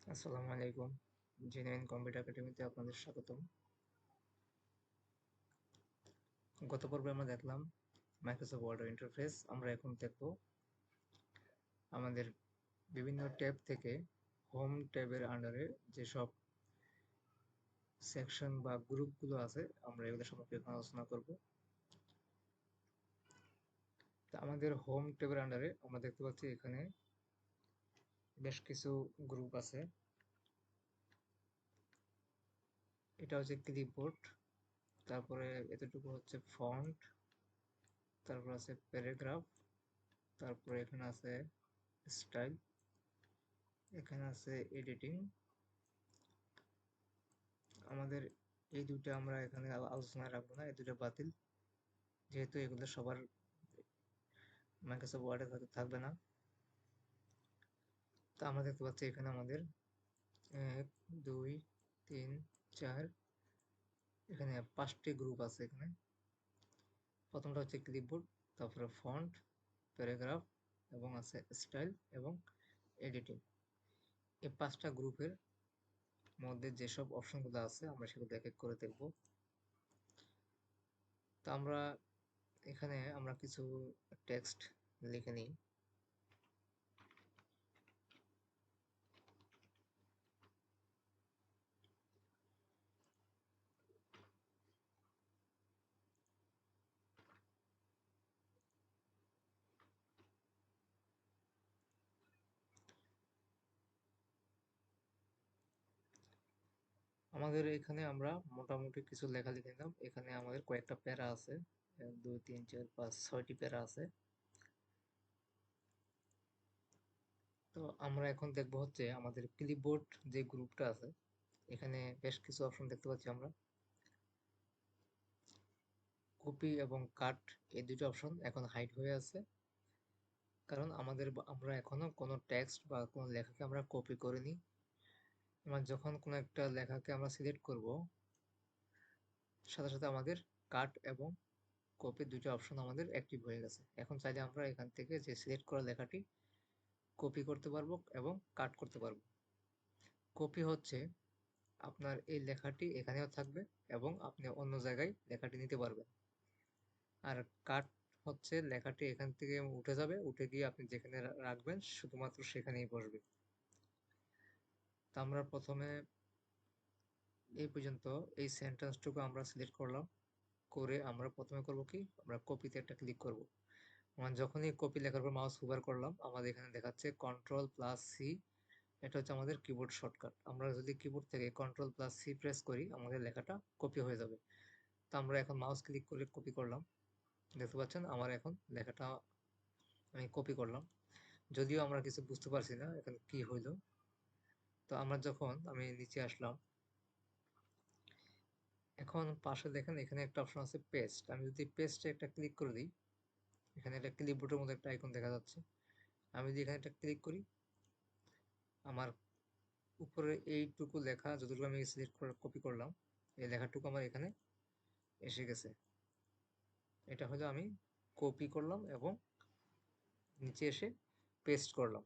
আসসালামু আলাইকুম। Genuine computer একাডেমিতে আপনাদের স্বাগতম। গত পর্বে আমরা দেখলাম মাইক্রোসফট ওয়ার্ড ইন্টারফেস। আমরা এখন দেখব আমাদের বিভিন্ন ট্যাব থেকে হোম ট্যাবের আন্ডারে যেসব সেকশন বা গ্রুপগুলো আছে আমরা এগুলো সম্পর্কে এখন আলোচনা করব। তা আমাদের হোম ট্যাবের আন্ডারে আমরা দেখতে পাচ্ছি এখানে বেশ কিছু গ্রুপ আছে। এটা হচ্ছে ক্লিপবোর্ড, তারপরে এতটুকু হচ্ছে ফন্ট, তারপর আছে প্যারাগ্রাফ, তারপরে এখানে আছে স্টাইল, এখানে আছে এডিটিং। আমাদের এই দুটো আমরা এখানে আলোচনায় রাখবো না, এই দুটো বাতিল, যেহেতু এগুলো সবার মাইক্রোসফট ওয়ার্ডে থাকবে না। তো আমরা দেখতে পাচ্ছি এখানে আমাদের 1 2 3 4 এখানে 5টি গ্রুপ আছে। এখানে প্রথমটা হচ্ছে ক্লিপবোর্ড, তারপরে ফন্ট, প্যারাগ্রাফ এবং আছে স্টাইল এবং এডিটিং। এই 5টা গ্রুপের মধ্যে যেসব অপশনগুলো আছে আমরা সেগুলো এক এক করে দেখব। তো এখানে আমরা কিছু টেক্সট লিখে নিই। আমাদের এখানে আমরা মোটামুটি কিছু লেখা লিখে নিলাম। এখানে আমাদের কয়েকটা প্যারা আছে, 1 2 3 4 5 6টি প্যারা আছে। তো আমরা এখন দেখব হচ্ছে আমাদের ক্লিপবোর্ড যে গ্রুপটা আছে, এখানে বেশ কিছু অপশন দেখতে পাচ্ছি আমরা। কপি এবং কাট, এই দুটো অপশন এখন হাইড হয়ে আছে, কারণ আমরা এখনো কোনো টেক্সট বা কোনো লেখাকে আমরা কপি করিনি। এবার যখন কোনো একটা লেখাকে আমরা সিলেক্ট করব, সাথে সাথে আমাদের কাট এবং কপি দুটো অপশন আমাদের অ্যাক্টিভ হয়ে গেছে। এখন চাইলে আমরা এখান থেকে যে সিলেক্ট করা লেখাটি কপি করতে পারবো এবং কাট করতে পারবো। কপি হচ্ছে আপনার এই লেখাটি এখানেও থাকবে এবং আপনি অন্য জায়গায় লেখাটি নিতে পারবেন। আর কাট হচ্ছে লেখাটি এখান থেকে উঠে যাবে, উঠে গিয়ে আপনি যেখানে রাখবেন শুধুমাত্র সেখানেই বসবে। তা আমরা প্রথমে এই পর্যন্ত এই সেন্টেন্সটুকু আমরা সিলেক্ট করলাম, করে আমরা প্রথমে করব কি, আমরা কপিতে একটা ক্লিক করব। আমরা যখনই কপি লেখার পর মাউস হুভার করলাম, আমাদের এখানে দেখাচ্ছে Ctrl+C। এটা হচ্ছে আমাদের কিবোর্ড শর্টকাট। আমরা যদি কিবোর্ড থেকে Ctrl+C প্রেস করি, আমাদের লেখাটা কপি হয়ে যাবে। তো আমরা এখন মাউস ক্লিক করে কপি করলাম, দেখতে পাচ্ছেন আমার এখন লেখাটা আমি কপি করলাম। যদিও আমরা কিছু বুঝতে পারছি না এখানে কি হইলো। তো আমি নিচে আসলাম, এখন পাশে দেখেন এখানে একটা অপশন আছে পেস্ট। আমি যদি পেস্টে একটা ক্লিক করে দিই, এখানে একটা ক্লিপবোর্ডের মধ্যে একটা আইকন দেখা যাচ্ছে। আমি যদি এখানে একটা ক্লিক করি, আমার উপরে এইটুকু লেখা যতটুকু আমি সিলেক্ট করে কপি করলাম, এই লেখাটুকু আমার এখানে এসে গেছে। এটা হলো আমি কপি করলাম এবং নিচে এসে পেস্ট করলাম।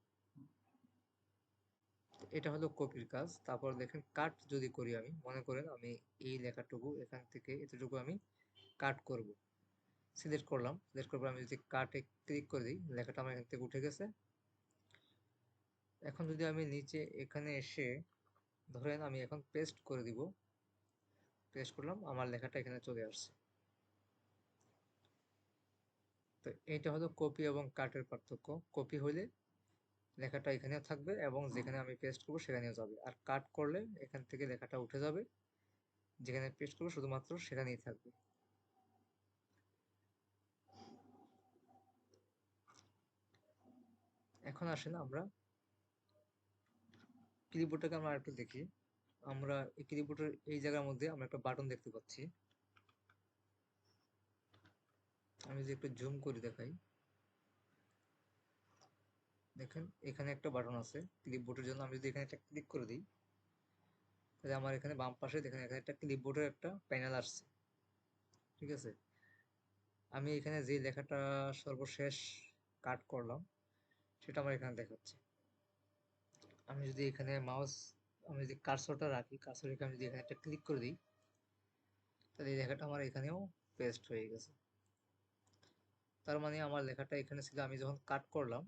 এটা হলো কপির কাজ। তারপর দেখেন কাট যদি করি, আমি মনে করেন আমি এই লেখাটুকু এখান থেকে এতটুকু আমি কাট করব, সিলেক্ট করলাম। সিলেক্ট করার পর আমি যদি কাটে ক্লিক করে দিই, লেখাটা আমার এখান থেকে উঠে গেছে। এখন যদি আমি নিচে এখানে এসে ধরেন আমি এখন পেস্ট করে দিব, পেস্ট করলাম, আমার লেখাটা এখানে চলে আসছে। তো এইটা হলো কপি এবং কাটের পার্থক্য। কপি হলে লেখাটা এখানেও থাকবে এবং যেখানে আমি পেস্ট করবো সেখানেও যাবে, আর কাট করলে এখান থেকে লেখাটা উঠে যাবে, যেখানে পেস্ট করবো শুধুমাত্র সেখানেই থাকবে। এখন আসেন আমরা কিবোর্ডটাকে আমরা আরেকটু দেখি। আমরা এই কিবোর্ডের এই জায়গার মধ্যে আমরা একটা বাটন দেখতে পাচ্ছি। আমি যদি একটু জুম করে দেখাই, দেখেন এখানে একটা বাটন আছে ক্লিপবোর্ডের জন্য। আমি যদি এখানে একটা ক্লিক করে দিই, তাহলে আমার এখানে বাম পাশে দেখেন এখানে একটা ক্লিপবোর্ডের একটা প্যানেল আসছে। ঠিক আছে, আমি এখানে যে লেখাটা সর্বশেষ কাট করলাম সেটা আমার এখানে দেখাচ্ছে। আমি যদি এখানে আমি যদি কার্সরটা রাখি, কার্সর রেখে আমি যদি এখানে একটা ক্লিক করে দিই, তাহলে এই লেখাটা আমার এখানেও পেস্ট হয়ে গেছে। তার মানে আমার লেখাটা এখানে ছিল, আমি যখন কাট করলাম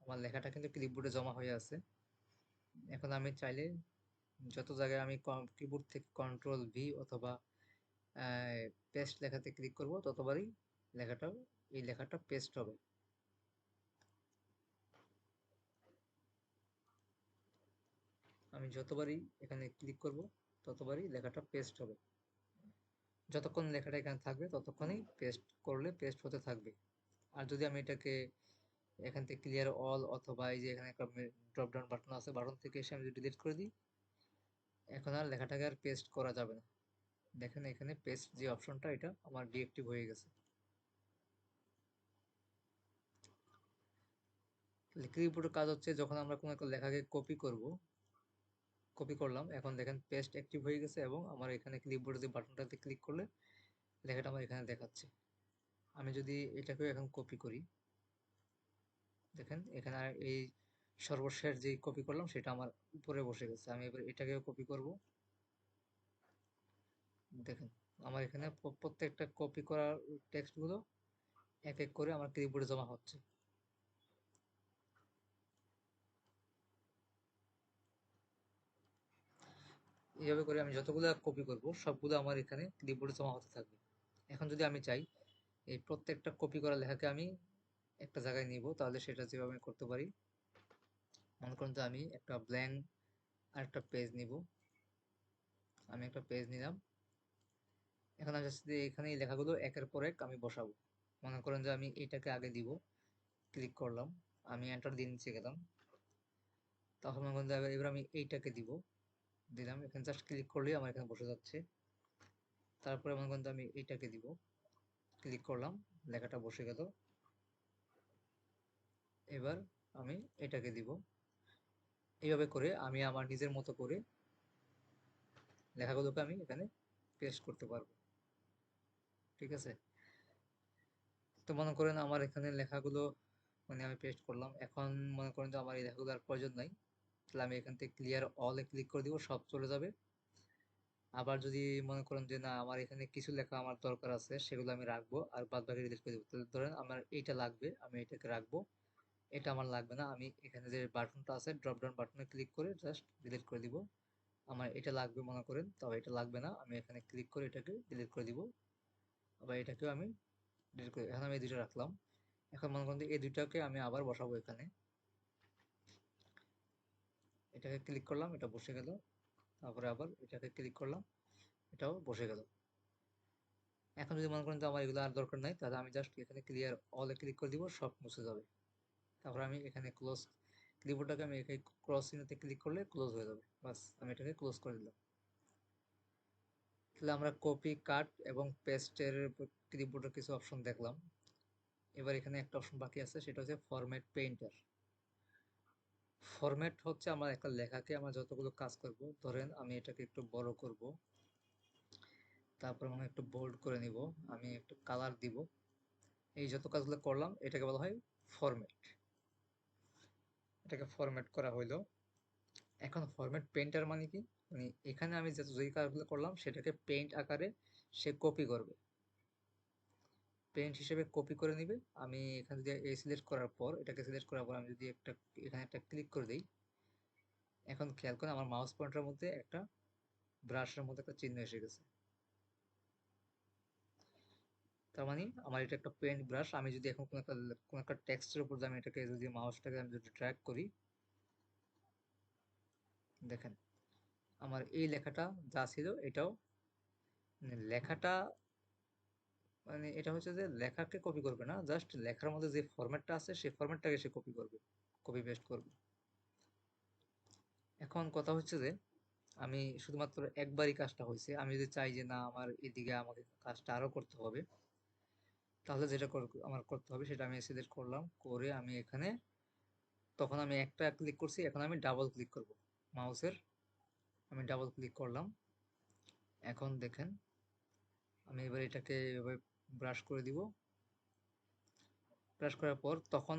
আমার লেখাটা কিন্তু ক্লিপবোর্ডে জমা হয়ে আছে। এখন আমি চাইলে যত জায়গায় আমি কিবোর্ড থেকে কন্ট্রোল ভি অথবা পেস্ট লেখাতে ক্লিক করব, ততবারই লেখাটা এই লেখাটা পেস্ট হবে। আমি যতবারই এখানে ক্লিক করব ততবারই লেখাটা পেস্ট হবে। যতক্ষণ লেখাটা এখানে থাকবে ততক্ষণই পেস্ট করলে পেস্ট হতে থাকবে। আর যদি আমি এটাকে এখান থেকে ক্লিয়ার অল অথবা এই যে এখানে একটা ড্রপ ডাউন বাটন আছে, বাটন থেকে এসে আমি যদি ডিলিট করে দিই, এখন আর লেখাটাকে আর পেস্ট করা যাবে না। দেখেন এখানে পেস্ট যে অপশনটা, এটা আমার ডিএক্টিভ হয়ে গেছে। কিবোর্ডের কাজ হচ্ছে যখন আমরা কোনো একটা লেখাকে কপি করলাম, এখন দেখেন পেস্ট অ্যাক্টিভ হয়ে গেছে এবং আমার এখানে ক্লিপবোর্ডে যে বাটনটাতে ক্লিক করলে লেখাটা আমার এখানে দেখাচ্ছে। আমি যদি এটাকেও এখন কপি করি, দেখেন এখানে এই সর্বশেষ যে কপি করলাম সেটা আমার উপরে বসে গেছে। আমি এবার এটাকেও কপি করব। দেখেন আমার এখানে প্রত্যেকটা কপি করা টেক্সট গুলো এক এক করে আমার ক্লিপবোর্ডে জমা হচ্ছে। এইভাবে করে আমি যতগুলো কপি করব সবগুলো আমার এখানে ক্লিপবোর্ডে জমা হতে থাকবে। এখন যদি আমি চাই এই প্রত্যেকটা কপি করা লেখাকে আমি একটা জায়গায় নিব, তাহলে সেটা যেভাবে আমি করতে পারি, মনে করুন যে আমি একটা ব্ল্যাঙ্ক আর একটা পেজ নিব। আমি একটা পেজ নিলাম। এখন আমি চাচ্ছি যে এখানে এই লেখাগুলো একের পর এক আমি বসাবো। মনে করেন যে আমি এটাকে আগে দিব, ক্লিক করলাম, আমি এন্টার দিয়ে নিচে গেলাম। তখন মনে করেন যে এবার আমি এইটাকে দিলাম, এখানে জাস্ট ক্লিক করলেই আমার এখানে বসে যাচ্ছে। তারপরে মনে করেন যে আমি এইটাকে দিব, ক্লিক করলাম, লেখাটা বসে গেল। এবার আমি এটাকে দিব। এইভাবে করে আমি আমার নিজের মতো করে লেখাগুলোকে আমি এখানে পেস্ট করতে পারবো। ঠিক আছে? তো মনে করেন আমার এখানে লেখাগুলো আমি পেস্ট করলাম। এখন মনে করেন যে আমার এই লেখাগুলো আর প্রয়োজন নাই, তাহলে আমি এখান থেকে ক্লিয়ার অল এ ক্লিক করে দিব, সব চলে যাবে। আবার যদি মনে করেন যে না আমার এখানে কিছু লেখা আমার দরকার আছে, সেগুলো আমি রাখবো আর বাদ বাকি ডিলিট করে দেবো। তাহলে ধরেন আমার এইটা লাগবে, আমি এটাকে রাখবো। এটা আমার লাগবে না, আমি এখানে যে বাটনটা আছে ড্রপ ডাউন বাটনে ক্লিক করে জাস্ট ডিলিট করে দিব। আমার এটা লাগবে মনে করেন, তবে এটা লাগবে না, আমি এখানে ক্লিক করে এটাকে ডিলিট করে দিব। আবার এটাকেও আমি ডিলিট করে, এখন আমি এই দুটো রাখলাম। এখন মনে করেন যে এই দুইটাকে আমি আবার বসাবো এখানে। এটাকে ক্লিক করলাম, এটা বসে গেল। তারপরে আবার এটাকে ক্লিক করলাম, এটাও বসে গেল। এখন যদি মনে করেন যে আমার এগুলো আর দরকার নাই, তাহলে আমি জাস্ট এখানে ক্লিয়ার অলে ক্লিক করে দিব, সব মুছে যাবে। তারপর আমি এখানে ক্লোজ, ক্লিপবোর্ডটাকে আমি এখানে ক্রস চিহ্নতে ক্লিক করলে ক্লোজ হয়ে যাবে। বাস, আমি এটাকে ক্লোজ করে দিলাম। তাহলে আমরা কপি, কাট এবং পেস্টের ক্লিপবোর্ডের কিছু অপশন দেখলাম। এবার এখানে একটা অপশন বাকি আছে, সেটা হচ্ছে ফরম্যাট পেইন্টার। ফরম্যাট হচ্ছে আমার একটা লেখাকে আমরা যতগুলো কাজ করব, ধরেন আমি এটাকে একটু বড় করব, তারপর আমি একটু বোল্ড করে নিব, আমি একটু কালার দিব, এই যত কাজগুলো করলাম এটাকে বলা হয় ফরম্যাট। এটাকে ফরম্যাট করা হইলো। এখন ফরম্যাট পেইন্টার মানে কি, এখানে আমি যেই কাজগুলো করলাম সেটাকে পেইন্ট আকারে সে কপি করবে, পেইন্ট হিসেবে কপি করে নিবে। আমি এখানে যদি এই সিলেক্ট করার পর, এটাকে সিলেক্ট করার পর আমি যদি এখানে একটা ক্লিক করে দিই, এখন খেয়াল করে আমার মাউস পয়েন্টারের মধ্যে একটা ব্রাশের মধ্যে একটা চিহ্ন এসে গেছে। তার মানে আমার এটা একটা পেইন্ট ব্রাশ। আমি যদি এখন কোনো একটা টেক্সটের উপর আমি এটাকে যদি মাউসটাকে আমি যদি ড্র্যাগ করি, দেখেন আমার এই লেখাটা যা ছিল এটাও, লেখাটা এটা হচ্ছে যে লেখাকে কপি করবে না, জাস্ট লেখার মধ্যে যে ফরম্যাটটা আছে সেই ফরম্যাটটাকে সে কপি করবে, কপি পেস্ট করবে। এখন কথা হচ্ছে যে আমি শুধুমাত্র একবারই কাজটা হয়েছে, আমি যদি চাই যে না আমার এদিকে আমাকে কাজটা আরো করতে হবে, তাহলে যেটা আমার করতে হবে সেটা আমি সিলেক্ট করলাম, করে আমি এখানে, তখন আমি একটা ক্লিক করছি, এখন আমি ডাবল ক্লিক করব মাউসের, আমি ডাবল ক্লিক করলাম। এখন দেখেন আমি এবার এটাকে এভাবে ব্রাশ করে দিব। ব্রাশ করার পর তখন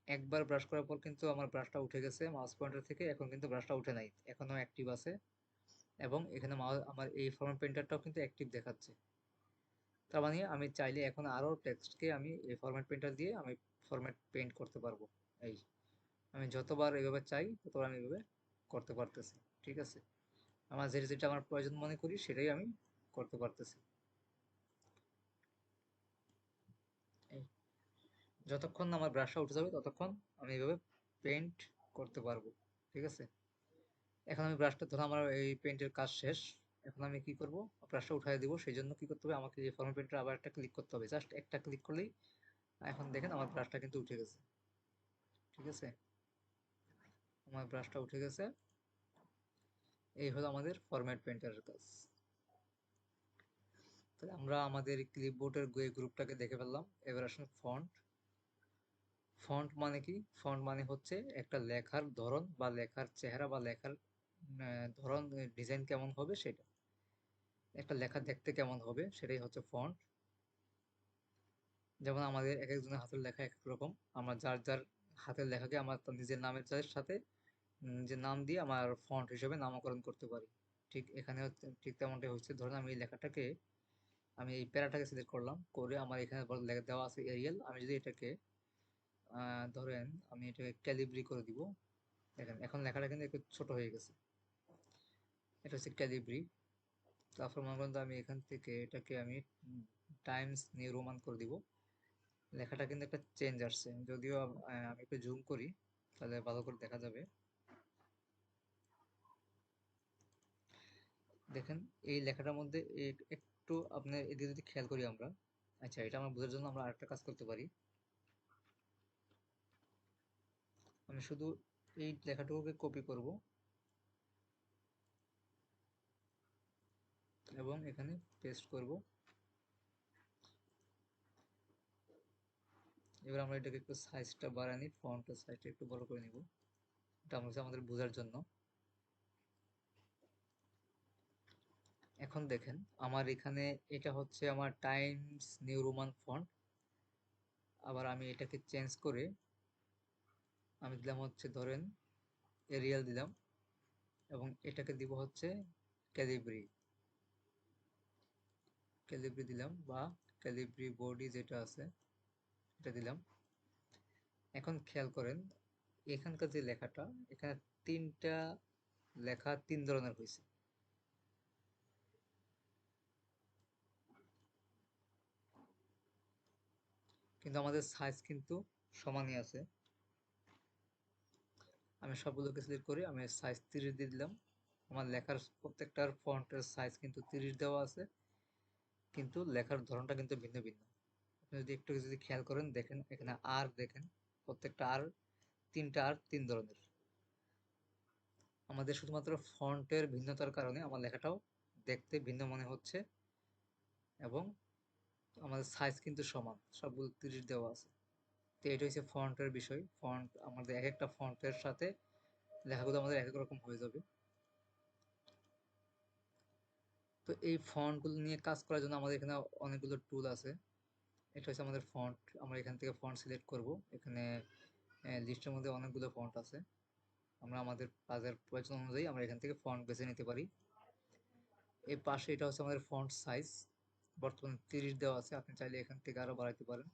একবার ব্রাশ করার পর কিন্তু আমার ব্রাশটা উঠে গেছে মাউস পয়েন্টার থেকে, এখন কিন্তু ব্রাশটা উঠে নাই, এখনো অ্যাক্টিভ আছে। এবং এখানে আমার এই ফরম্যাট পেইন্টারটাও কিন্তু অ্যাক্টিভ দেখাচ্ছে। তার মানে আমি চাইলে এখন আরো টেক্সটকে আমি এই ফরম্যাট পেইন্টার দিয়ে আমি ফরম্যাট পেইন্ট করতে পারবো। এই আমি যতবার এইভাবে চাই ততবার আমি এইভাবে করতে পারতেছি। ঠিক আছে, আমার যেটা যেটা আমার প্রয়োজন মনে করি সেটাই আমি করতে পারতেছি। এই যতক্ষণ না আমার ব্রাশটা উঠে যাবে ততক্ষণ আমি এইভাবে পেইন্ট করতে পারবো। ঠিক আছে, এখন আমি ব্রাশটা ধরো আমার এই পেইন্টের কাজ শেষ। এখন আমি কি করব, ব্রাশটা উঠাই দিব, সেই জন্য কি করতে হবে, আমাকে এই ফরম্যাট পেইন্টার আবার একটা ক্লিক করতে হবে, জাস্ট একটা ক্লিক করলেই এখন দেখেন আমার ব্রাশটা কিন্তু উঠে গেছে। ঠিক আছে, আমার ব্রাশটা উঠে গেছে। এই হলো আমাদের ফরম্যাট পেইন্টারের কাজ। তাহলে আমরা আমাদের ক্লিপবোর্ডের গ্রুপটাকে দেখে ফেললাম। এবার আসুন ফন্ট। ফন্ট মানে কি? ফন্ট মানে হচ্ছে একটা লেখার ধরন বা লেখার চেহারা বা লেখার ধরন, ডিজাইন কেমন হবে সেটা, একটা লেখা দেখতে কেমন হবে সেটাই হচ্ছে ফন্ট। যেমন আমাদের এক একজনের হাতের লেখা এক এক রকম, আমরা যার যার হাতের লেখাকে আমার তার নিজের নামের সাথে নিজের নাম দিয়ে আমার ফন্ট হিসেবে নামকরণ করতে পারি। ঠিক এখানে ঠিক তেমনটাই হচ্ছে। ধরুন আমি এই লেখাটাকে, আমি এই প্যারাটাকে সিলেক্ট করলাম, করে আমার এখানে দেওয়া আছে এরিয়াল। আমি যদি এটাকে ধরেন আমি এটাকে ক্যালিব্রি করে দিব, দেখেন এখন লেখাটা কিন্তু একটু ছোট হয়ে গেছে। এটা হচ্ছে ক্যালিব্রি। তারপর মনে করেন আমি এখান থেকে এটাকে আমি টাইমস নিউ রোমান করে দিব। লেখাটা কিন্তু একটা চেঞ্জ আসছে, যদিও আমি একটু জুম করি তাহলে ভালো করে দেখা যাবে। দেখেন এই লেখাটার মধ্যে একটু আপনার এদিকে যদি খেয়াল করি আমরা, আচ্ছা এটা আমরা বোঝার জন্য আমরা আরেকটা কাজ করতে পারি। আমি শুধু এই লেখাটুকুকে কপি করব এবং এখানে পেস্ট করব। এবার আমরা এটাকে একটু সাইজটা বাড়াই নিই, ফন্টের সাইজটা একটু বড় করে নিব, এটা আমাদের বোঝার জন্য। এখন দেখেন আমার এখানে এটা হচ্ছে আমার টাইমস নিউ রোমান ফন্ট। আবার আমি এটাকে চেঞ্জ করে আমি দিলাম হচ্ছে ধরেন এরিয়াল দিলাম, এবং এটাকে দিব হচ্ছে ক্যালিব্রি। ক্যালিব্রি দিলাম বা ক্যালিব্রি বডি যেটা আছে এটা দিলাম। এখন খেয়াল করেন এখানকার যে লেখাটা, এখানে তিনটা লেখা তিন ধরনের হয়েছে, কিন্তু আমাদের সাইজ কিন্তু সমানই আছে। আমি সবগুলোকে সিলেক্ট করে আমি সাইজ 30 দিয়ে দিলাম। আমার লেখার প্রত্যেকটার ফন্টের সাইজ কিন্তু 30 দেওয়া আছে, কিন্তু লেখার ধরনটা কিন্তু ভিন্ন ভিন্ন। আপনি যদি একটু যদি খেয়াল করেন দেখেন এখানে আর দেখেন, প্রত্যেকটা আর, তিনটা আর তিন ধরনের। আমাদের শুধুমাত্র ফন্টের ভিন্নতার কারণে আমার লেখাটাও দেখতে ভিন্ন মনে হচ্ছে, এবং আমাদের সাইজ কিন্তু সমান, সবগুলো 30 দেওয়া আছে। তো এটা হচ্ছে ফন্টের বিষয়। ফন্ট আমাদের এক একটা ফন্টের সাথে লেখাগুলো আমাদের এক এক রকম হয়ে যাবে। তো এই ফন্টগুলো নিয়ে কাজ করার জন্য আমাদের এখানে অনেকগুলো টুল আছে। এটা হচ্ছে আমাদের ফন্ট। আমরা এখান থেকে ফন্ট সিলেক্ট করব। এখানে লিস্টের মধ্যে অনেকগুলো ফন্ট আছে, আমরা আমাদের কাজের প্রয়োজন অনুযায়ী আমরা এখান থেকে ফন্ট বেছে নিতে পারি। এই পাশে এটা হচ্ছে আমাদের ফন্ট সাইজ, বর্তমানে 30 দেওয়া আছে, আপনি চাইলে এখান থেকে আরো বাড়াইতে পারেন।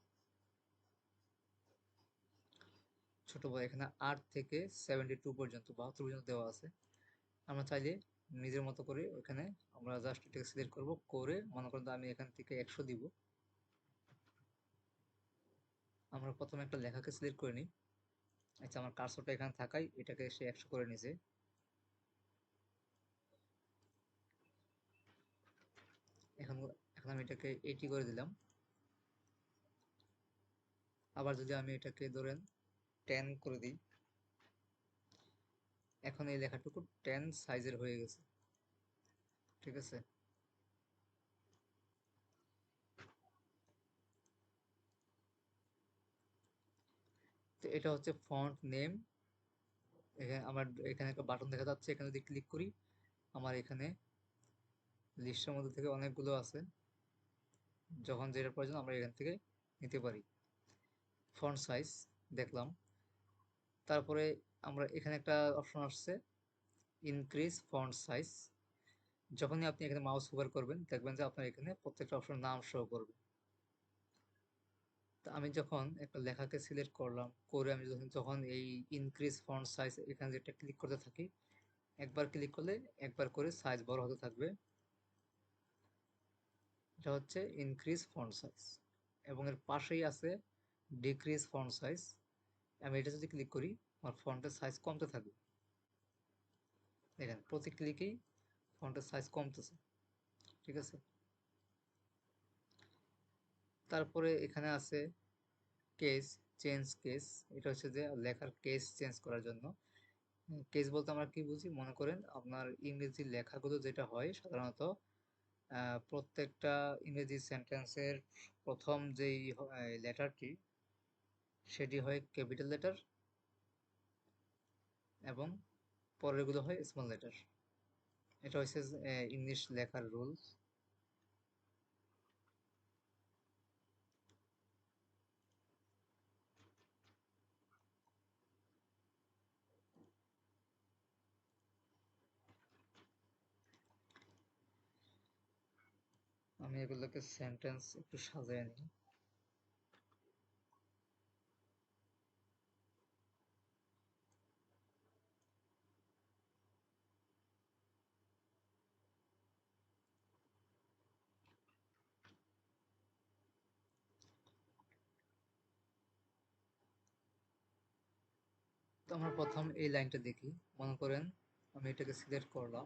ছোট বড় এখানে 8 থেকে 72 পর্যন্ত, 72 পর্যন্ত দেওয়া আছে। আমরা চাইলে নিজের মতো করে ওখানে আমরা জাস্ট এটাকে সিলেক্ট করব, করে মনে করেন আমি এখান থেকে 100 দিব। আমরা প্রথমে একটা লেখাকে সিলেক্ট করে নিই। আচ্ছা আমার কার্সরটা এখানে থাকাই এটাকে সে 100 করে নিছে। এখন এখন আমি এটাকে 80 করে দিলাম। আবার যদি আমি এটাকে ধরেন 10 করে দিই, এখন এই লেখাটুকু 10 সাইজের হয়ে গেছে। ঠিক আছে, তো এটা হচ্ছে ফন্ট নেম। এখানে আমার এখানে একটা বাটন দেখা যাচ্ছে, এখানে যদি ক্লিক করি আমার এখানে লিস্টের মধ্যে থেকে অনেকগুলো আছে, যখন যেটা প্রয়োজন আমরা এখান থেকে নিতে পারি। ফন্ট সাইজ দেখলাম। তারপরে আমরা এখানে একটা অপশন আসছে ইনক্রিজ ফন্ট সাইজ। যখনই আপনি এখানে মাউস হোভার করবেন দেখবেন যে আপনার এখানে প্রত্যেকটা অপশন নাম শো করবে। তো আমি যখন একটা লেখাকে সিলেক্ট করলাম, করে আমি যখন এই ইনক্রিজ ফন্ট সাইজ এখানে যেটা ক্লিক করতে থাকি, একবার ক্লিক করলে একবার করে সাইজ বড় হতে থাকবে। এটা হচ্ছে ইনক্রিজ ফন্ট সাইজ। এবং এর পাশেই আছে ডিক্রিজ ফন্ট সাইজ। আমি এটা যদি ক্লিক করি আমার ফন্টের সাইজ কমতে থাকবে। দেখেন প্রতি ক্লিকেই ফন্টের সাইজ কমতেছে। ঠিক আছে, তারপরে এখানে আছে কেস চেঞ্জ কেস। এটা হচ্ছে যে লেখার কেস চেঞ্জ করার জন্য। কেস বলতে আমরা কি বুঝি, মনে করেন আপনার ইংরেজি লেখাগুলো যেটা হয় সাধারণত প্রত্যেকটা ইংরেজি সেন্টেন্সের প্রথম যেই লেটারটি সেটি হয় ক্যাপিটাল লেটার এবং পরেরগুলো হয় স্মল লেটার। এটা হচ্ছে ইংলিশ লেখার রুলস। আমি এগুলোকে সেন্টেন্স একটু সাজিয়ে নিই। তো আমরা প্রথম এই লাইনটা দেখি। মনে করেন আমি এটাকে সিলেক্ট করলাম,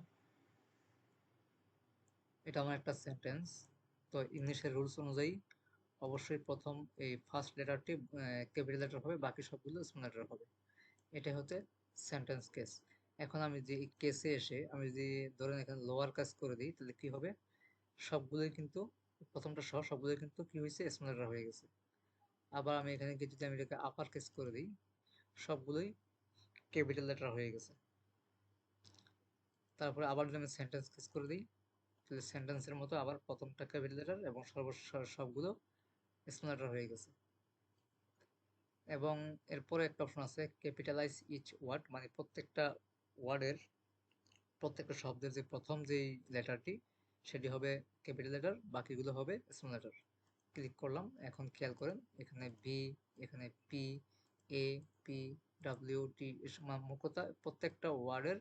এটা আমার একটা সেন্টেন্স। তো ইংলিশের রুলস অনুযায়ী অবশ্যই প্রথম এই ফার্স্ট লেটারটি ক্যাপিটাল লেটার হবে, বাকি সবগুলো স্মল লেটার হবে। এটাই হচ্ছে সেন্টেন্স কেস। এখন আমি যে কেসে এসে আমি যদি ধরেন এখানে লোয়ার কেস করে দিই তাহলে কি হবে, সবগুলোই কিন্তু প্রথমটা সহ সবগুলোই কিন্তু কি হয়েছে, স্মল লেটার হয়ে গেছে। আবার আমি এখানে গিয়ে যদি আমি এটাকে আপার কেস করে দিই সবগুলোই ক্যাপিটাল লেটার হয়ে গেছে। তারপরে আবার যদি আমি সেন্টেন্স কেস করে দিই তাহলে সেন্টেন্সের মতো আবার প্রথমটা ক্যাপিটাল লেটার এবং সবগুলো স্মল লেটার হয়ে গেছে। এবং এরপরে একটা অপশন আছে ক্যাপিটালাইজ ইচ ওয়ার্ড, মানে প্রত্যেকটা ওয়ার্ডের প্রত্যেকটা শব্দের যে প্রথম যেই লেটারটি সেটি হবে ক্যাপিটাল লেটার, বাকিগুলো হবে স্মল লেটার। ক্লিক করলাম, এখন খেয়াল করেন এখানে বি, এখানে পি, এ, পি, ডাব্লিউ, টি, মোট প্রত্যেকটা ওয়ার্ডের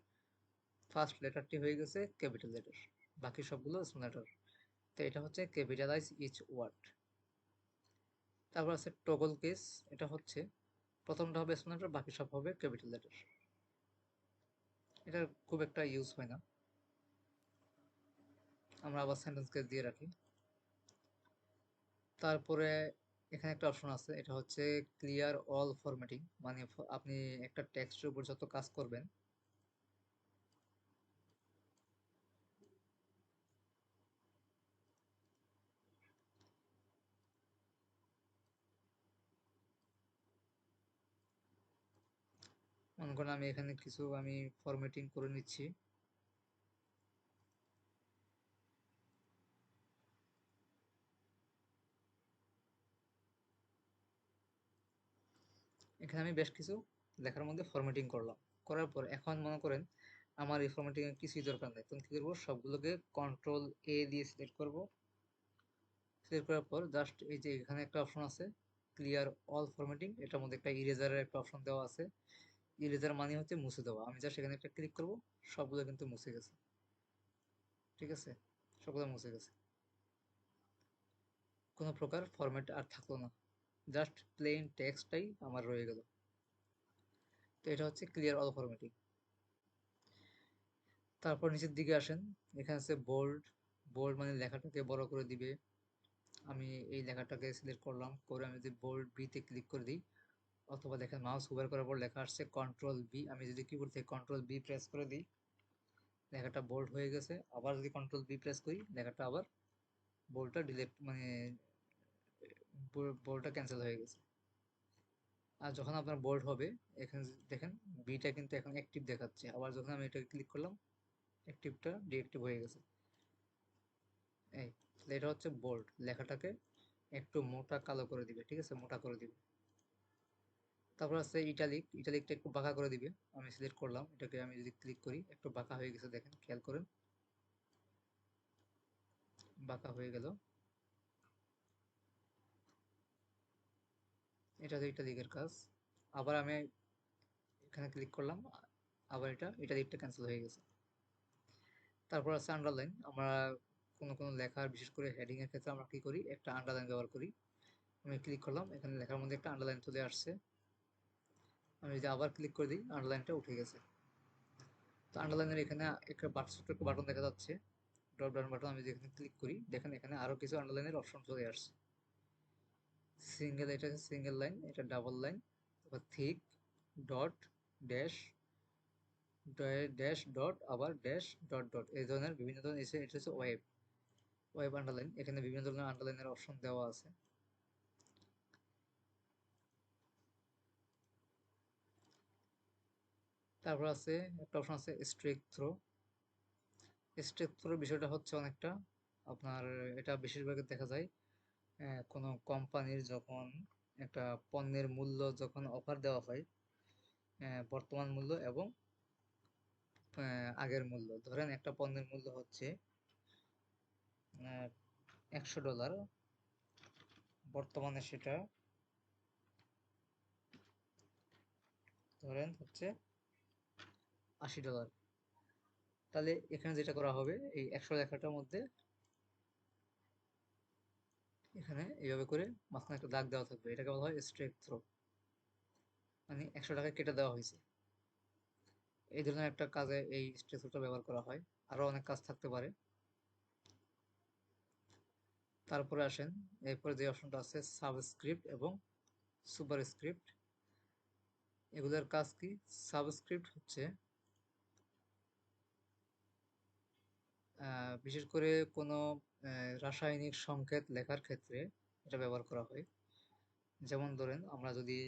ফার্স্ট লেটারটি হয়ে গেছে ক্যাপিটাল লেটার, বাকি সবগুলো স্মল লেটার। তো এটা হচ্ছে ক্যাপিটালাইজ ইচ ওয়ার্ড। তারপর আছে টগল কেস। এটা হচ্ছে প্রথমটা হবে স্মল লেটার, বাকি সব হবে ক্যাপিটাল লেটার। এটা খুব একটা ইউজ হয় না, আমরা আবার সেন্টেন্স কেস দিয়ে রাখি। তারপরে এখানে একটা অপশন আছে, এটা হচ্ছে ক্লিয়ার অল ফরম্যাটিং, মানে আপনি একটা টেক্সটের উপর যত কাজ করবেন, মনে করেন আমি এখানে কিছু ফরম্যাটিং করে নিচ্ছি। এখানে আমি বেশ কিছু লেখার মধ্যে ফরম্যাটিং করলাম। করার পর এখন মনে করেন আমার এই ফরম্যাটিং এর কিছুই দরকার নেই, তখন কি করবো, সবগুলোকে কন্ট্রোল এ দিয়ে সিলেক্ট করব। সিলেক্ট করার পর জাস্ট এই যে এখানে একটা অপশন আছে ক্লিয়ার অল ফরম্যাটিং, এটার মধ্যে একটা ইরেজারের একটা অপশন দেওয়া আছে। ইরেজার মানে হচ্ছে মুছে দেওয়া। আমি জাস্ট এখানে একটা ক্লিক করব, সবগুলো কিন্তু মুছে গেছে। ঠিক আছে, সবগুলো মুছে গেছে, কোনো প্রকার ফরম্যাট আর থাকলো না, জাস্ট প্লেন টেক্সটটাই আমার রয়ে গেল। তো এটা হচ্ছে ক্লিয়ার অল ফরম্যাটিং। তারপর নিচের দিকে আসেন, এখানে আছে বোল্ড। বোল্ড মানে লেখাটাকে বড় করে দিবে। আমি এই লেখাটাকে সিলেক্ট করলাম, করে আমি যদি বোল্ড বি তে ক্লিক করে দিই, অথবা দেখেন মাউস হুভার করার পর লেখা আসছে কন্ট্রোল বি, আমি যদি কিবোর্ড থেকে কন্ট্রোল বি প্রেস করে দিই লেখাটা বোল্ড হয়ে গেছে। আবার যদি কন্ট্রোল বি প্রেস করি লেখাটা আবার বোল্ডটা ডিলিট মানে বোল্ডটা ক্যান্সেল হয়ে গেছে। আর যখন আপনার বোল্ড হবে এখানে দেখেন বিটা কিন্তু এখন অ্যাক্টিভ দেখাচ্ছে, আবার যখন আমি এটাকে ক্লিক করলাম অ্যাক্টিভটা ডিঅ্যাক্টিভ হয়ে গেছে। এই তাহলে এটা হচ্ছে বোল্ড, লেখাটাকে একটু মোটা কালো করে দিবে। ঠিক আছে, মোটা করে দিবে। তারপর আছে ইটালিকটা একটু বাঁকা করে দিবে। আমি সিলেক্ট করলাম, এটাকে আমি যদি ক্লিক করি একটু বাঁকা হয়ে গেছে, দেখেন খেয়াল করেন, বাঁকা হয়ে গেল। এটা হচ্ছে ইটালিকের কাজ। আবার আমি এখানে ক্লিক করলাম, আবার ইটালিকটা ক্যান্সেল হয়ে গেছে। তারপর আছে আন্ডারলাইন। আমরা কোনো লেখার, বিশেষ করে হেডিং এর ক্ষেত্রে আমরা কি করি, একটা আন্ডারলাইন ব্যবহার করি। আমি ক্লিক করলাম, এখানে লেখার মধ্যে একটা আন্ডারলাইন চলে আসছে। আমি যদি আবার ক্লিক করে দিই, আন্ডারলাইনটা উঠে গেছে। তো আন্ডারলাইনের এখানে একটা ছোট্ট একটা বাটন দেখা যাচ্ছে, ড্রপ ডাউন বাটন। আমি যদি এখানে ক্লিক করি, দেখেন এখানে আরো কিছু আন্ডারলাইনের অপশন চলে আসছে। সিঙ্গেল, এটা সিঙ্গেল লাইন, এটা ডাবল লাইন, তারপর thick, dot, dash, dash dot, আবার ড্যাশ ডট ডট, এই ধরনের বিভিন্ন ধরনের এসে। এটা হচ্ছে ওয়েব আন্ডারলাইন। এখানে বিভিন্ন ধরনের আন্ডারলাইনের অপশন দেওয়া আছে। তারপর আছে একটা অপশন আছে স্ট্রেক থ্রো। স্ট্রেক থ্রোর বিষয়টা হচ্ছে অনেকটা আপনার, এটা বেশিরভাগ দেখা যায় কোনো কোম্পানির যখন একটা পণ্যের মূল্য যখন অফার দেওয়া হয়, বর্তমান মূল্য এবং আগের মূল্য। ধরেন একটা পণ্যের মূল্য হচ্ছে $100, বর্তমানে সেটা ধরেন হচ্ছে $80। তাহলে এখানে যেটা করা হবে, এই 100 লেখাটার মধ্যে এখানে এইভাবে করে মাঝখানে একটা দাগ দেওয়া থাকবে, এটাকে বলা হয় স্ট্রেক থ্রো, মানে 100 টাকা কেটে দেওয়া হয়েছে। এই ধরনের একটা কাজে এই স্ট্রেক থ্রোটা ব্যবহার করা হয়। আরো অনেক কাজ থাকতে পারে। তারপরে আসেন, এরপরে যে অপশনটা আছে সাবস্ক্রিপ্ট এবং সুপারস্ক্রিপ্ট। এগুলোর কাজ কি? সাবস্ক্রিপ্ট হচ্ছে বিশেষ করে কোনো রাসায়নিক সংকেত লেখার ক্ষেত্রে এটা ব্যবহার করা হয়। যেমন ধরেন আমরা যদি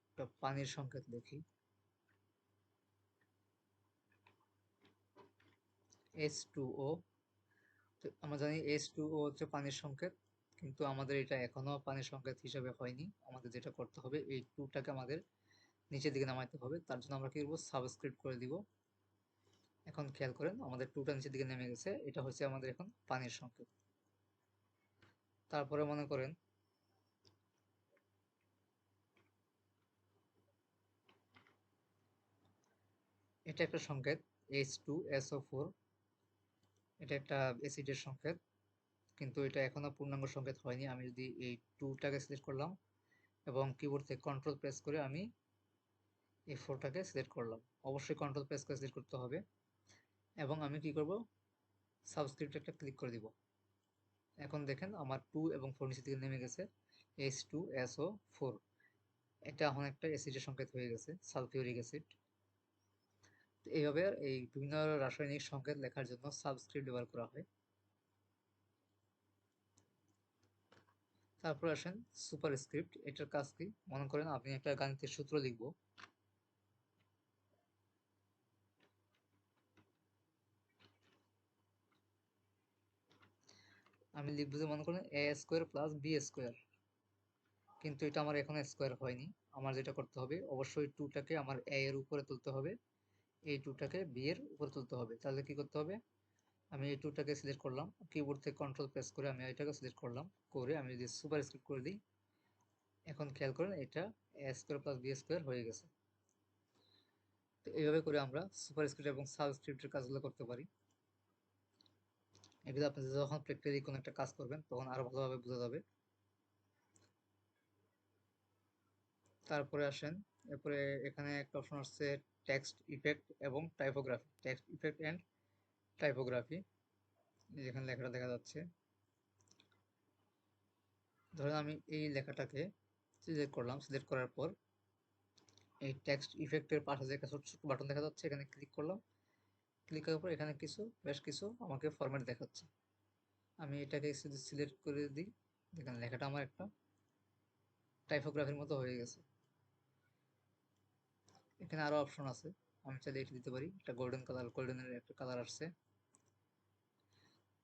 একটা পানির সংকেত লিখি, H2O, তো আমরা জানি H2O হচ্ছে পানির সংকেত, কিন্তু আমাদের এটা এখনো পানির সংকেত হিসেবে হয়নি। আমাদের যেটা করতে হবে, এই টুটাকে আমাদের নিচের দিকে নামাইতে হবে। তার জন্য আমরা কি করবো, সাবস্ক্রিপ্ট করে দিব। এখন খেয়াল করেন আমাদের টুটা নিচের দিকে নেমে গেছে, এটা হচ্ছে আমাদের এখন পানির সংকেত। তারপরে মনে করেন এটা একটা সংকেত H2SO4, এটা একটা অ্যাসিডের সংকেত, কিন্তু এটা এখনো পূর্ণাঙ্গ সংকেত হয়নি। আমি যদি এই টুটাকে সিলেক্ট করলাম এবং কিবোর্ড থেকে কন্ট্রোল প্রেস করে আমি এই ফোরটাকে সিলেক্ট করলাম, অবশ্যই কন্ট্রোল প্রেস করে সিলেক্ট করতে হবে। এবং আমি কি করব, সাবস্ক্রিপ্ট একটা ক্লিক করে দিব। এখন দেখেন আমার 2 এবং 4 নিচে দিকে নেমে গেছে, H2SO4। এটা এখন একটা অ্যাসিডের সংকেত হয়ে গেছে, সালফিউরিক অ্যাসিড। এইভাবে এই বিভিন্ন রাসায়নিক সংকেত লেখার জন্য সাবস্ক্রিপ্ট ব্যবহার করা হয়। তারপর আসেন সুপারস্ক্রিপ্ট। এটার কাজ কি? মনে করেন আপনি একটা গাণিতিক সূত্র লিখব, আমি লিখবো যে মনে করেন A² + B², কিন্তু এটা আমার এখন স্কোয়ার হয়নি। আমার যেটা করতে হবে, অবশ্যই টুটাকে আমার এ এর উপরে তুলতে হবে, এই টুটাকে বি এর উপরে তুলতে হবে। তাহলে কি করতে হবে, আমি এই টুটাকে সিলেক্ট করলাম, কিবোর্ড থেকে কন্ট্রোল প্রেস করে আমি এটাকে সিলেক্ট করলাম, করে আমি যদি সুপার স্ক্রিপ্ট করে দিই, এখন খেয়াল করেন এটা A² + B² হয়ে গেছে। তো এইভাবে করে আমরা সুপার স্ক্রিপ্ট এবং সাবস্ক্রিপ্টের কাজগুলো করতে পারি। এগুলো আপনি যখন প্র্যাকটিক্যালি কোনো একটা কাজ করবেন তখন আরো ভালোভাবে বোঝা যাবে। তারপরে আসেন, এরপরে এখানে একটা অপশন আসছে টেক্সট ইফেক্ট এবং typography, text effect and typography. যেখানে লেখাটা দেখা যাচ্ছে, ধরেন আমি এই লেখাটাকে সিলেক্ট করলাম, সিলেক্ট করার পর এই টেক্সট ইফেক্টের পাশে যে একটা ছোট ছোট বাটন দেখা যাচ্ছে, এখানে ক্লিক করলাম। ক্লিক করার পর এখানে বেশ কিছু আমাকে ফরম্যাট দেখাচ্ছে। আমি এটাকে শুধু সিলেক্ট করে দিই, দেখেন লেখাটা আমার একটা টাইপোগ্রাফির মতো হয়ে গেছে। এখানে আরো অপশন আছে, আমি চাইলে এটা দিতে পারি, একটা গোল্ডেন কালার, গোল্ডেনের একটা কালার আসছে।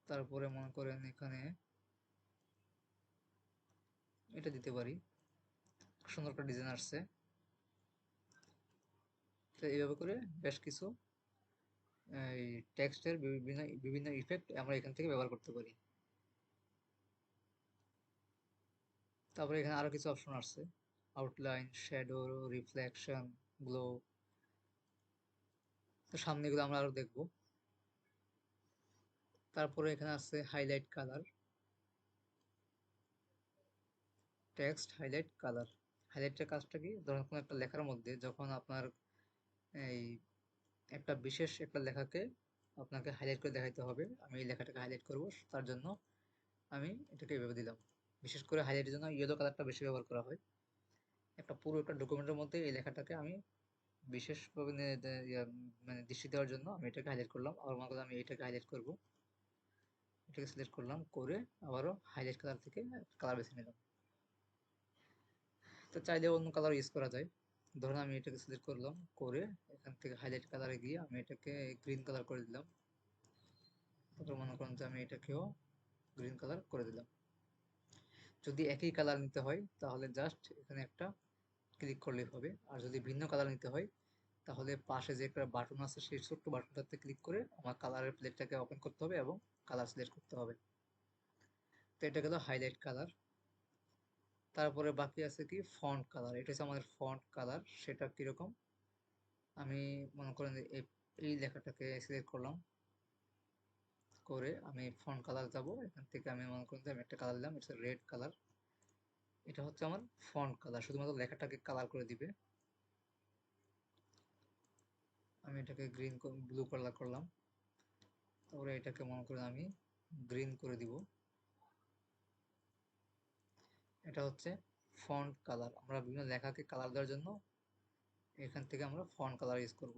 তারপরে মনে করেন এখানে এটা দিতে পারি, সুন্দর একটা ডিজাইন আসছে। তো এইভাবে করে বেশ কিছু এই টেক্সটের বিভিন্ন বিভিন্ন ইফেক্ট আমরা এখান থেকে ব্যবহার করতে পারি। তারপরে এখানে আরো কিছু অপশন আছে, আউটলাইন, শ্যাডো, রিফ্লেকশন, গ্লো। তো সামনে এগুলো আমরা আরো দেখবো। তারপরে এখানে আছে highlight colour, text highlight colour. হাইলাইটের কাজটা কি, ধরুন কোনো একটা লেখার মধ্যে যখন আপনার এই একটা বিশেষ একটা লেখাকে আপনাকে হাইলাইট করে দেখাইতে হবে, আমি এই লেখাটাকে হাইলাইট করব, তার জন্য আমি এটাকে এভাবে দিলাম। বিশেষ করে হাইলাইটের জন্য ইয়েলো কালারটা বেশি ব্যবহার করা হয়। একটা পুরো একটা ডকুমেন্টের মধ্যে এই লেখাটাকে আমি বিশেষভাবে মানে দৃষ্টি দেওয়ার জন্য আমি এটাকে হাইলাইট করলাম। আবার মনে করলাম আমি এটাকে হাইলাইট করব, এটাকে সিলেক্ট করলাম, করে আবারও হাইলাইট কালার থেকে কালার বেছে নিলাম। তো চাইলে অন্য কালার ইউজ করা যায়। ধরুন আমি এটাকে সিলেক্ট করলাম, করে এখান থেকে হাইলাইট কালারে গিয়ে আমি এটাকে গ্রিন কালার করে দিলাম। তারপর মনে করেন যে আমি এটাকেও গ্রিন কালার করে দিলাম। যদি একই কালার নিতে হয় তাহলে জাস্ট এখানে একটা ক্লিক করলেই হবে, আর যদি ভিন্ন কালার নিতে হয় তাহলে পাশে যে একটা বাটন আছে সেই ছোট্ট বাটনটাতে ক্লিক করে আমার কালারের প্লেটটাকে ওপেন করতে হবে এবং কালার সিলেক্ট করতে হবে। তো এটা গেল হাইলাইট কালার। তারপরে বাকি আছে কি ফন্ট কালার। এটা হচ্ছে আমাদের ফন্ট কালার। সেটা কিরকম, আমি মনে করেন যে এই লেখাটাকে সিলেক্ট করলাম, করে আমি ফন্ট কালার যাব, এখান থেকে আমি মনে করেন যে আমি একটা কালার দিলাম, ইটস রেড কালার। এটা হচ্ছে আমার ফন্ট কালার, শুধুমাত্র লেখাটাকে কালার করে দিবে। আমি এটাকে গ্রিন ব্লু কালার করলাম, তারপরে এটাকে মনে করেন আমি গ্রিন করে দিব। এটা হচ্ছে ফন্ট কালার। আমরা বিভিন্ন লেখাকে কালার দেওয়ার জন্য এখান থেকে আমরা ফন্ট কালার ইউজ করব।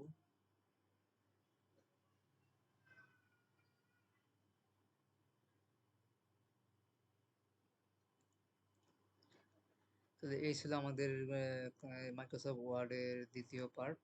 তো এই ছিল আমাদের মাইক্রোসফট ওয়ার্ডের দ্বিতীয় পার্ট।